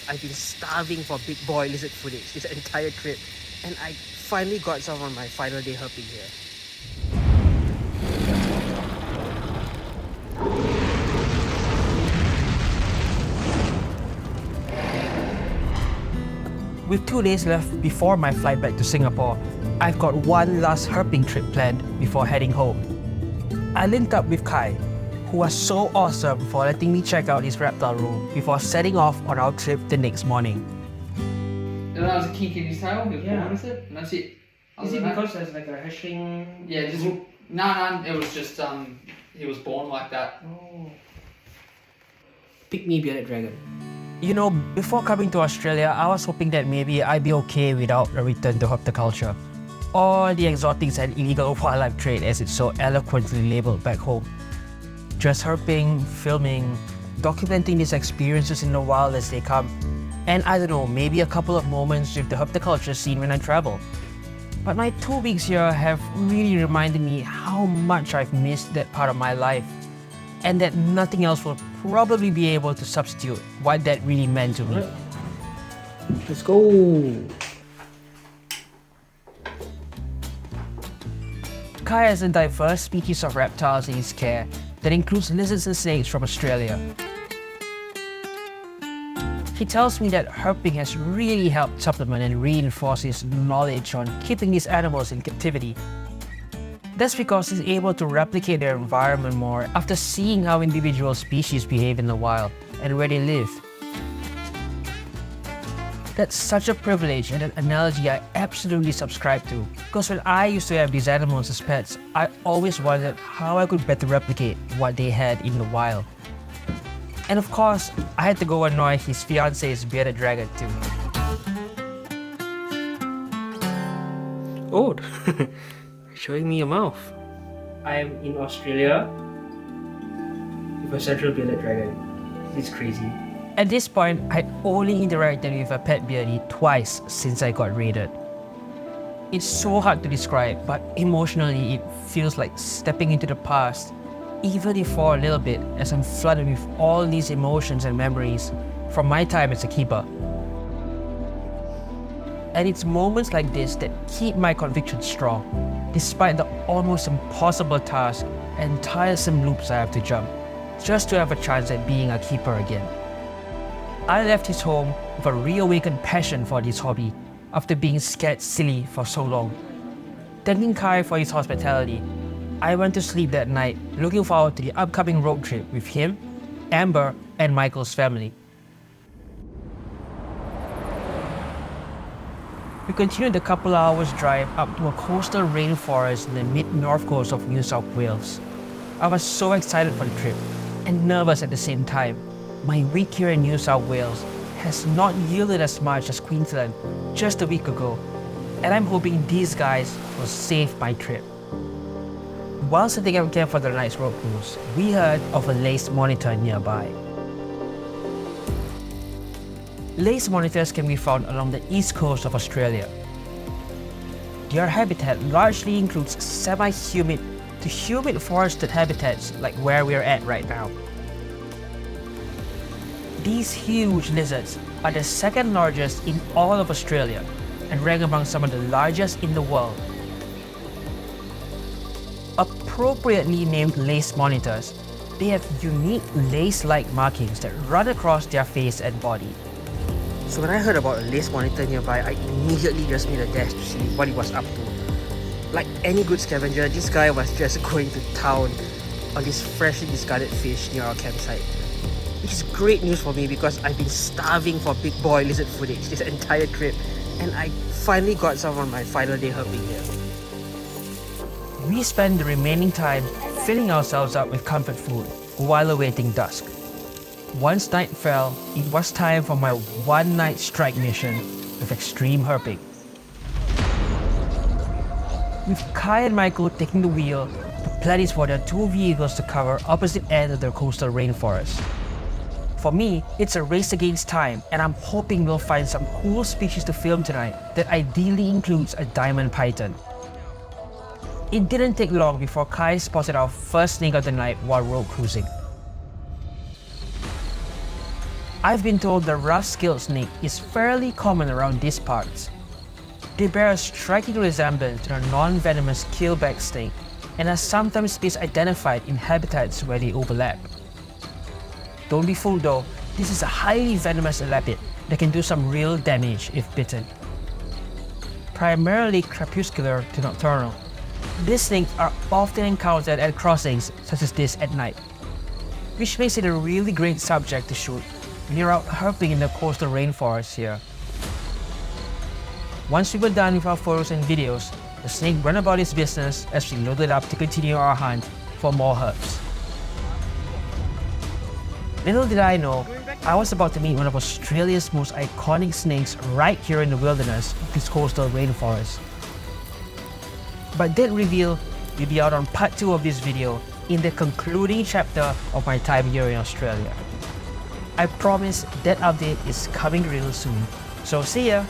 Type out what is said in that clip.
I've been starving for big boy lizard footage this entire trip, and I finally got some on my final day herping here. With 2 days left before my flight back to Singapore, I've got one last herping trip planned before heading home. I linked up with Kai, who was so awesome for letting me check out his reptile room before setting off on our trip the next morning. And that was a kink in his tail, he was born with it, and that's it. Is it because there's like a hatchling? Yeah, just no, it was just he was born like that. Oh. Pick me bearded dragon. You know, before coming to Australia, I was hoping that maybe I'd be okay without a return to herpetoculture, or the exotics and illegal wildlife trade as it's so eloquently labelled back home. Just herping, filming, documenting these experiences in the wild as they come, and I don't know, maybe a couple of moments with the herpetoculture scene when I travel. But my 2 weeks here have really reminded me how much I've missed that part of my life, and that nothing else will probably be able to substitute what that really meant to me. Let's go! Kai has a diverse species of reptiles in his care that includes lizards and snakes from Australia. He tells me that herping has really helped supplement and reinforce his knowledge on keeping these animals in captivity. That's because he's able to replicate their environment more after seeing how individual species behave in the wild and where they live. That's such a privilege and an analogy I absolutely subscribe to, because when I used to have these animals as pets, I always wondered how I could better replicate what they had in the wild. And of course, I had to go annoy his fiance's bearded dragon too. Oh, showing me your mouth. I'm in Australia with a central bearded dragon. It's crazy. At this point, I'd only interacted with a pet beardie twice since I got raided. It's so hard to describe, but emotionally it feels like stepping into the past, even if for a little bit, as I'm flooded with all these emotions and memories from my time as a keeper. And it's moments like this that keep my conviction strong, despite the almost impossible task and tiresome loops I have to jump, just to have a chance at being a keeper again. I left his home with a reawakened passion for this hobby after being scared silly for so long. Thanking Kai for his hospitality, I went to sleep that night looking forward to the upcoming road trip with him, Amber, and Michael's family. We continued the couple hours drive up to a coastal rainforest in the Mid North Coast of New South Wales. I was so excited for the trip and nervous at the same time. My week here in New South Wales has not yielded as much as Queensland just a week ago, and I'm hoping these guys will save my trip. While setting up camp for the night's road cruise, we heard of a lace monitor nearby. Lace monitors can be found along the east coast of Australia. Their habitat largely includes semi-humid to humid forested habitats like where we're at right now. These huge lizards are the second largest in all of Australia and rank among some of the largest in the world. Appropriately named lace monitors, they have unique lace-like markings that run across their face and body. So when I heard about a lace monitor nearby, I immediately just made a dash to see what he was up to. Like any good scavenger, this guy was just going to town on this freshly discarded fish near our campsite. Which is great news for me because I've been starving for big boy lizard footage this entire trip, and I finally got some on my final day herping here. We spent the remaining time filling ourselves up with comfort food while awaiting dusk. Once night fell, it was time for my one-night strike mission with extreme herping. With Kai and Michael taking the wheel, the plan is for their two vehicles to cover opposite ends of the coastal rainforest. For me, it's a race against time, and I'm hoping we'll find some cool species to film tonight that ideally includes a diamond python. It didn't take long before Kai spotted our first snake of the night while road cruising. I've been told the rough-scaled snake is fairly common around these parts. They bear a striking resemblance to a non-venomous keelback snake and are sometimes best identified in habitats where they overlap. Don't be fooled though, this is a highly venomous elapid that can do some real damage if bitten. Primarily crepuscular to nocturnal, these snakes are often encountered at crossings such as this at night, which makes it a really great subject to shoot when you're out herping in the coastal rainforest here. Once we were done with our photos and videos, the snake went about its business as we loaded up to continue our hunt for more herps. Little did I know, I was about to meet one of Australia's most iconic snakes right here in the wilderness of this coastal rainforest. But that reveal will be out on part 2 of this video in the concluding chapter of my time here in Australia. I promise that update is coming real soon, so see ya!